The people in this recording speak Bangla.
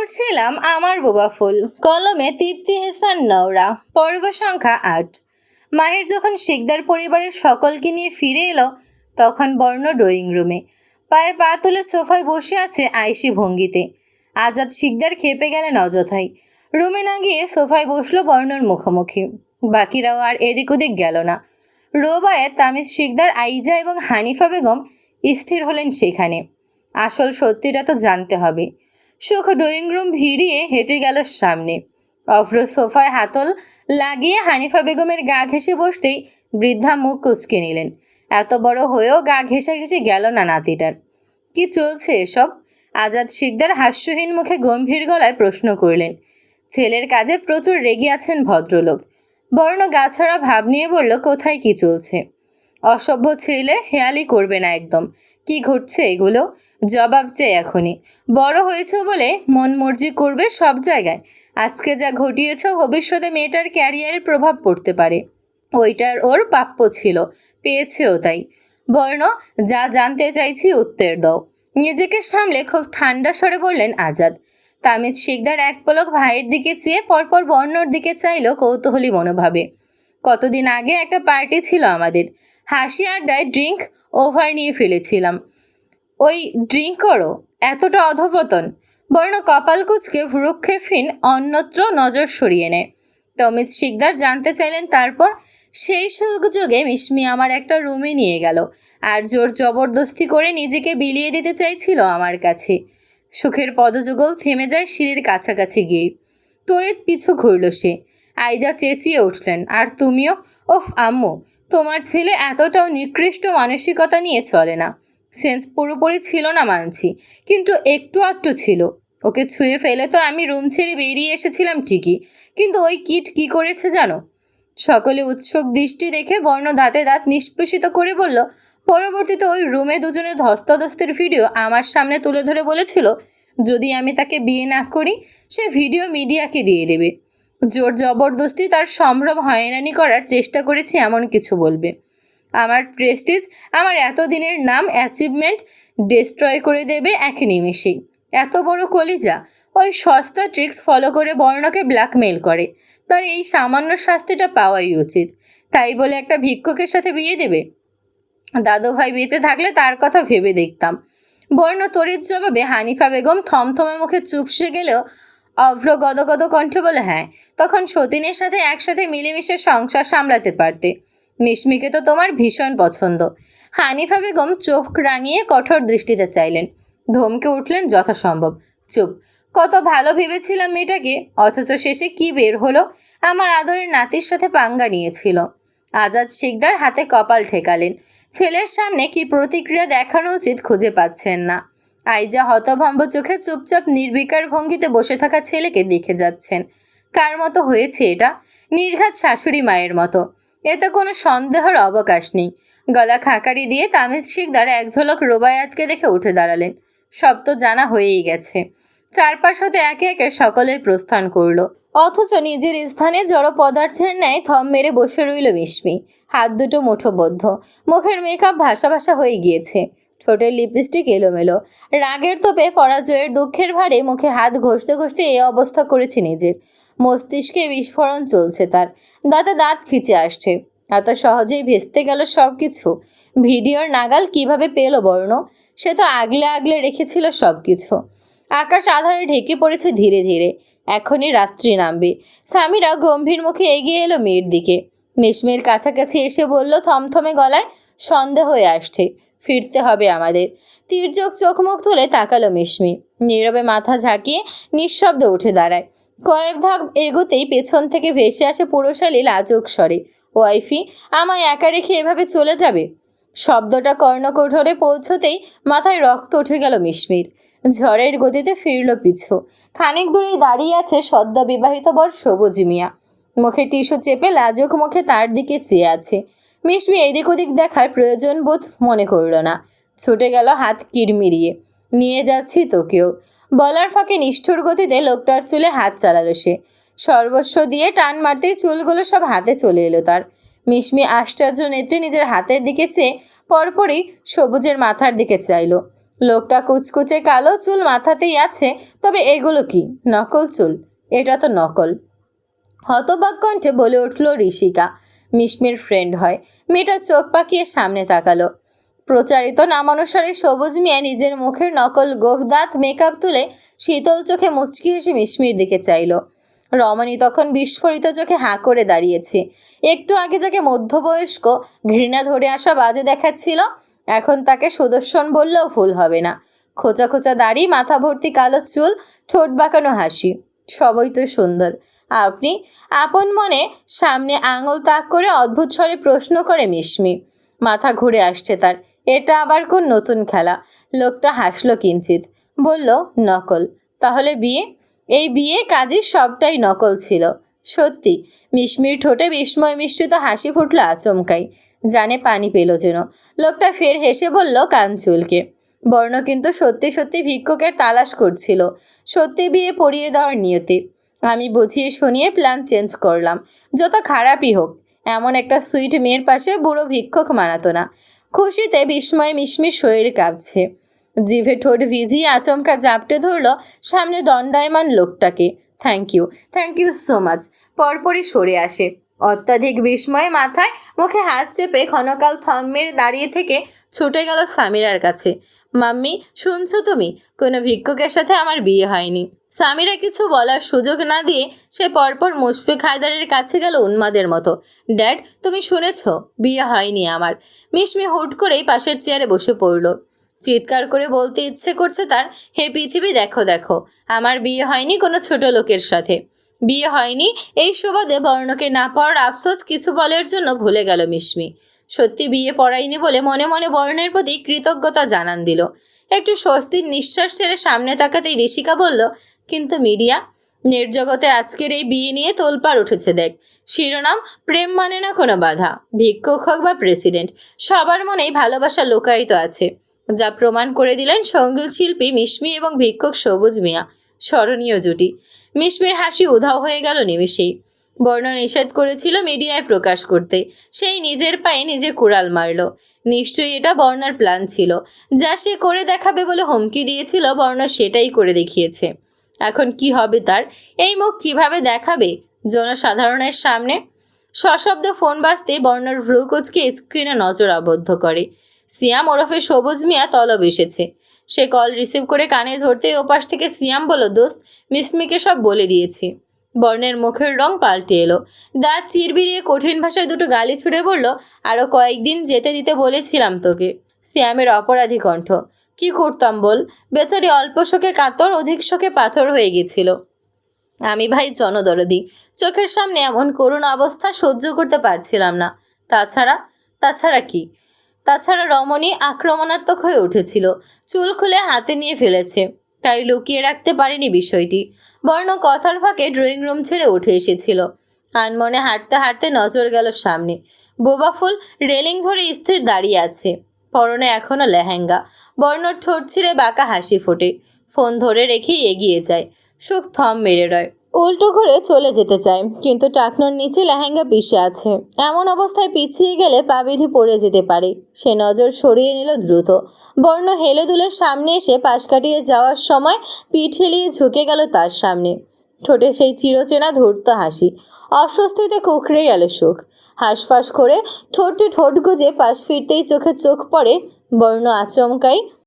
পড়ছিলাম আমার বোবা ফুল, কলমে তৃপ্তি হেসান নওরা, পর্ব সংখ্যা ৮। মাহির যখন শিকদার পরিবারের সকলকে নিয়ে ফিরে এলো, তখন বর্ণ ড্রয়িং রুমে পায়ে পা তুলে সোফায় বসে আছে আয়েশি ভঙ্গিতে। আজাদ শিকদার খেপে গেলেন অযথাই। রুমে না গিয়ে সোফায় বসলো বর্ণর মুখোমুখি। বাকিরাও আর এদিক ওদিক গেল না। রোবায়ে তামিজ শিকদার, আইজা এবং হানিফা বেগম স্থির হলেন সেখানে। আসল সত্যিটা তো জানতে হবে। সুখ ড্রয়িং রুম ভিড়িয়ে হেঁটে গেল সামনে। অভ্র সোফায় হাতল লাগিয়ে হানিফা বেগমের গা ঘেঁষে বসতেই বৃদ্ধা মুখ কুঁচকে নিলেন। এত বড় হয়েও গা ঘেঁষে ঘেঁষে গেল না নাতিটার। কি চলছে এসব? আজাদ শিকদার হাস্যহীন মুখে গম্ভীর গলায় প্রশ্ন করলেন। ছেলের কাজে প্রচুর রেগে আছেন ভদ্রলোক। বর্ণ গাছড়া ভাব নিয়ে বলল, কোথায় কি চলছে? অসভ্য ছেলে, হেয়ালি করবে না একদম। কি ঘটছে এগুলো? জবাব চেয়ে এখনই। বড় হয়েছ বলে মন মর্জি করবে সব জায়গায়। আজকে যা ঘটিয়েছ, ভবিষ্যতে মেয়েটার ক্যারিয়ারে প্রভাব পড়তে পারে। ওইটার ওর প্রাপ্য ছিল, পেয়েছেও তাই। বর্ণ, যা জানতে চাইছি উত্তর দাও। নিজেকে সামলে খুব ঠান্ডা স্বরে বললেন আজাদ। তামিজ শিকদার এক পলক ভাইয়ের দিকে চেয়ে পরপর বর্ণর দিকে চাইল কৌতূহলী মনোভাবে। কতদিন আগে একটা পার্টি ছিল আমাদের। হাসি আড্ডায় ড্রিঙ্ক ওভার নিয়ে ফেলেছিলাম। ওই ড্রিঙ্ক করো, এতটা অধপতন? বর্ণ কপাল কুচকে ভ্রুক্ষেপহীন অন্যত্র নজর সরিয়ে নেয়। তমিজ শিকদার জানতে চাইলেন তারপর। সেই সুযোগে মিশমি আমার একটা রুমে নিয়ে গেল আর জোর জবরদস্তি করে নিজেকে বিলিয়ে দিতে চাইছিল আমার কাছে। সুখের পদযুগল থেমে যায় সিঁড়ির কাছাকাছি গিয়ে। তড়িৎ পিছু ঘুরল সে। আইজা চেঁচিয়ে উঠলেন, আর তুমিও? ওফ আম্মু, তোমার ছেলে এতটাও নিকৃষ্ট মানসিকতা নিয়ে চলে না। সেন্স পুরোপুরি ছিল না মানছি, কিন্তু একটু আধটু ছিল। ওকে ছুঁয়ে ফেলে তো আমি রুম ছেড়ে বেরিয়ে এসেছিলাম ঠিকই, কিন্তু ওই কিট কি করেছে জানো? সকলে উৎসুক দৃষ্টি দেখে বর্ণ দাঁতে দাঁত নিষ্পেষিত করে বলল, পরবর্তীতে ওই রুমে দুজনের ধস্তাধস্তির ভিডিও আমার সামনে তুলে ধরে বলেছিল যদি আমি তাকে বিয়ে না করি সে ভিডিও মিডিয়াকে দিয়ে দেবে। জোর জবরদস্তি তার সম্ভ্রম হয়রানি করার চেষ্টা করেছি এমন কিছু বলবে। আমার প্রেস্টিজ, আমার এতদিনের নাম, অ্যাচিভমেন্ট ডিস্ট্রয় করে দেবে এক নিমেষেই। এত বড় কলিজা ওই সস্তা ট্রিক্স ফলো করে বর্ণকে ব্ল্যাকমেইল করে। তার এই সামান্য শাস্তিটা পাওয়াই উচিত। তাই বলে একটা ভিক্ষুকের সাথে বিয়ে দেবে? দাদু ভাই বেঁচে থাকলে তার কথা ভেবে দেখতাম। বর্ণ তড়িৎ জবাবে হানিফা বেগম থমথমে মুখে চুপসে গেলেও অভ্র গদগদ কণ্ঠে বলে, হ্যাঁ, তখন সতীনের সাথে একসাথে মিলেমিশে সংসার সামলাতে পারতে। মিশমিকে তো তোমার ভীষণ পছন্দ। হানিফা বেগম চোখ রাঙিয়ে কঠোর দৃষ্টিতে চাইলেন। ধমকে উঠলেন যথাসম্ভব, চুপ। কত ভালো ভেবেছিলাম মেয়েটাকে, অথচ শেষে কি বের হলো? আমার আদরের নাতির সাথে পাঙ্গা নিয়েছিল। আজাদ শিকদার হাতে কপাল ঠেকালেন। ছেলের সামনে কি প্রতিক্রিয়া দেখানো উচিত খুঁজে পাচ্ছেন না। আইজা হতভম্ব চোখে চুপচাপ নির্বিকার ভঙ্গিতে বসে থাকা ছেলেকে দেখে যাচ্ছেন। কার মতো হয়েছে এটা? নির্ঘাত শাশুড়ি মায়ের মতো। এতে কোনো সন্দেহের অবকাশ নেই। গলা খাকারি দিয়ে তামিজ শিকদার এক ঝলক রোবায়াতকে দেখে উঠে দাঁড়ালেন। সব তো জানা হয়েই গেছে। চারপাশ হতে একে একে সকলের প্রস্থান করলো, অথচ নিজের স্থানে জড় পদার্থের ন্যায় থম মেরে বসে রইল মিশমি। হাত দুটো মুঠোবদ্ধ, মুখের মেকআপ ভাসা ভাসা হয়ে গিয়েছে, ঠোঁটের লিপস্টিক এলোমেলো। রাগের তোপে পরাজয়ের দুঃখের ভারে মুখে হাত ঘষতে ঘষতে এই অবস্থা করেছে নিজের। মস্তিষ্কে বিস্ফোরণ চলছে তার, দাঁতে দাঁত খিচে আসছে। এত সহজেই ভেস্তে গেল সব কিছু। ভিডিওর নাগাল কিভাবে পেল বর্ণ? সে তো আগলে আগলে রেখেছিল সব কিছু। আকাশ আধারে ঢেকে পড়েছে ধীরে ধীরে। এখনই রাত্রি নামবে। সামিরা গম্ভীর মুখে এগিয়ে এলো মেয়ের দিকে। মিশমির কাছাকাছি এসে বলল থমথমে গলায়, সন্দেহ হয়ে আসছে, ফিরতে হবে আমাদের। তীর্যক চোখ মুখ তুলে তাকালো মিশমি। নীরবে মাথা ঝাঁকিয়ে নিঃশব্দে উঠে দাঁড়ায়। কয়েক ধাপ এগোতেই পেছন থেকে ভেসে আসে পুরুষালী লাজুক স্বরে, ওয়াইফি, আমায় একা রেখে এভাবে চলে যাবে? শব্দটা কর্ণকোঠরে পৌঁছতেই মাথায় রক্ত উঠে গেল মিশমির। ঝড়ের গতিতে ফিরল পিছু। খানিক দূরেই দাঁড়িয়ে আছে সদ্য বিবাহিত বর সবুজ মিয়া। মুখে টিস্যু চেপে লাজুক মুখে তার দিকে চেয়ে আছে। মিশমি এদিক ওদিক দেখার প্রয়োজন বোধ মনে করল না। ছুটে গেল হাত কিড়মিড়িয়ে, নিয়ে যাচ্ছি তোকেও। বলার ফাঁকে নিষ্ঠুর গতিতে লোকটার চুলে হাত চালালো সে। সর্বস্ব দিয়ে টান মারতেই চুলগুলো সব হাতে চলে এলো তার। মিশমি আশ্চর্য নেত্রে নিজের হাতের দিকে চেয়ে পরপরই সবুজের মাথার দিকে চাইল। লোকটা কুচকুচে কালো চুল মাথাতেই আছে, তবে এগুলো কি নকল চুল? এটা তো নকল। হতবাক কণ্ঠে বলে উঠল ঋষিকা। মিশমির ফ্রেন্ড হয়। মেয়েটা চোখ পাকিয়ে সামনে তাকালো। প্রচারিত নামানুসারে সবুজ মিয়া নিজের মুখের নকল গোঁফ দাঁত মেকআপ তুলে শীতল চোখে মুচকি হেসে মিশমির দিকে চাইল। রমণী তখন বিস্ফোরিত চোখে হাঁ করে দাঁড়িয়েছে। একটু আগে যাকে মধ্যবয়স্ক ঘৃণা ধরে আসা বাজে দেখাচ্ছিল, এখন তাকে সুদর্শন বললেও ভুল হবে না। খোঁচা খোঁচা দাড়ি, মাথা ভর্তি কালো চুল, ঠোঁট বাঁকানো হাসি, সবই তো সুন্দর। আপনি? আপন মনে সামনে আঙুল তাক করে অদ্ভুত স্বরে প্রশ্ন করে মিশমি। মাথা ঘুরে আসছে তার। এটা আবার কোন নতুন খেলা? লোকটা হাসলো কিঞ্চিত, বলল, নকল। তাহলে বিয়ে? এই বিয়ে কাজের সবটাই নকল ছিল। সত্যি? মিশমির ঠোঁটে বিস্ময় মিশ্রিত হাসি ফুটল আচমকাই, জানে পানি পেল যেন। লোকটা ফের হেসে বলল কান চুলকে, বর্ণ কিন্তু সত্যি সত্যি ভিক্ষুকের তালাশ করছিল, সত্যি বিয়ে পড়িয়ে দেওয়ার নিয়তে। আমি বুঝিয়ে শুনিয়ে প্ল্যান চেঞ্জ করলাম। যত খারাপই হোক, এমন একটা সুইট মেয়ের পাশে বুড়ো ভিক্ষুক মানাতো না। খুশিতে বিস্ময়ে মিশমির শরীর কাঁপছে। জিভে ঠোঁট ভিজিয়ে আচমকা জাপটে ধরল সামনে দণ্ডায়মান লোকটাকে। Thank you so much. পরপরই সরে আসে। অত্যাধিক বিস্ময়ে মাথায় মুখে হাত চেপে ক্ষণকাল থম মেরে দাঁড়িয়ে থেকে ছুটে গেল সামিরার কাছে। মাম্মি, শুনছো তুমি? কোনো ভিক্ষুকের সাথে আমার বিয়ে হয়নি। সামিরা কিছু বলার সুযোগ না দিয়ে সে পরপর মুশফিক হায়দারের কাছে গেল উন্মাদের মতো। ড্যাড, তুমি শুনেছ? বিয়ে হয়নি আমার। মিশমি হুট করেই পাশের চেয়ারে বসে পড়ল। চিৎকার করে বলতে ইচ্ছে করছে তার, হে পৃথিবী, দেখো দেখো, আমার বিয়ে হয়নি কোনো ছোট লোকের সাথে। বিয়ে হয়নি এই সুবাদে বর্ণকে না পাওয়ার আফসোস কিছু বলার জন্য ভুলে গেল মিশমি। সত্যি বিয়ে পড়ায়নি বলে মনে মনে বর্ণের প্রতি কৃতজ্ঞতা জানান দিল। একটু স্বস্তির নিঃশ্বাস ছেড়ে সামনে তাকাতেই ঋষিকা বলল, কিন্তু মিডিয়া, নির্জগতে আজকের এই বিয়ে নিয়ে তোলপাড় উঠেছে দেখ। শিরোনাম, প্রেম মানে না কোনো বাধা। ভিক্ষুক হোক বা প্রেসিডেন্ট, সবার মনেই ভালোবাসা লুকায়িত আছে, যা প্রমাণ করে দিলেন সঙ্গীত শিল্পী মিশমি এবং ভিক্ষুক সবুজ মিয়া। স্মরণীয় জুটি। মিশমির হাসি উধাও হয়ে গেল নিমেষেই। বর্ণ নিষেধ করেছিল মিডিয়ায় প্রকাশ করতে, সেই নিজের পায়ে নিজে কুড়াল মারল। নিশ্চয়ই এটা বর্ণার প্ল্যান ছিল। যা সে করে দেখাবে বলে হুমকি দিয়েছিল, বর্ণ সেটাই করে দেখিয়েছে। এখন কি হবে তার? এই মুখ কিভাবে দেখাবে জনসাধারণের সামনে? সশব্দে ফোন বাজতে বর্ণর ভ্রু কুচকে স্ক্রিনে নজর আবদ্ধ করে। সিয়াম ওরফে সবুজ মিয়া তলব এসেছে। সে কল রিসিভ করে কানে ধরতেই ওপাশ থেকে সিয়াম বলল, দোস্ত, মিসমিকে সব বলে দিয়েছি। বর্ণের মুখের রং পাল্টে এলো। দাঁত চিরবিরিয়ে কঠিন ভাষায় দুটো গালি ছুড়ে বলল, আরও কয়েকদিন যেতে দিতে বলেছিলাম তোকে। সিয়ামের অপরাধী কণ্ঠ। কি করতাম বল? বেচারি অল্প শোকে কাতর, অধিক শোকে পাথর হয়ে গেছিল। আমি ভাই জনদরদি, চোখের সামনে এমন করুণ অবস্থা সহ্য করতে পারছিলাম না। তাছাড়া কি? তাছাড়া রমণী আক্রমণাত্মক হয়ে উঠেছিল। চুল খুলে হাতে নিয়ে ফেলেছে, তাই লুকিয়ে রাখতে পারেনি বিষয়টি। বর্ণ কথার ফাঁকে ড্রয়িং রুম ছেড়ে উঠে এসেছিল। আনমনে হাঁটতে হাঁটতে নজর গেল সামনে। বোবা ফুল রেলিং ধরে স্থির দাঁড়িয়ে আছে, পরনে এখনো লেহেঙ্গা। বর্ণর ঠোঁট ছিঁড়ে বাঁকা হাসি ফোটে। ফোন ধরে রেখেই এগিয়ে যায়। সুখ থম মেরে রয়। উল্টো ঘুরে চলে যেতে চায়, কিন্তু টাকনোর নিচে লেহেঙ্গা পিষে আছে। এমন অবস্থায় পিছিয়ে গেলে পা বিধি পড়ে যেতে পারে। সে নজর সরিয়ে নিল দ্রুত। বর্ণ হেলে দুলে সামনে এসে পাশ কাটিয়ে যাওয়ার সময় পিঠ হেলিয়ে ঝুঁকে গেল তার সামনে। ঠোঁটে সেই চিরচেনা ধূর্ত হাসি। অস্বস্তিতে কুকড়ে গেল সুখ। হাঁসফাঁস করে ঠোঁটে ঠোঁট গুজে পাশ ফিরতেই চোখে চোখ পড়ে। বর্ণ আচমকাই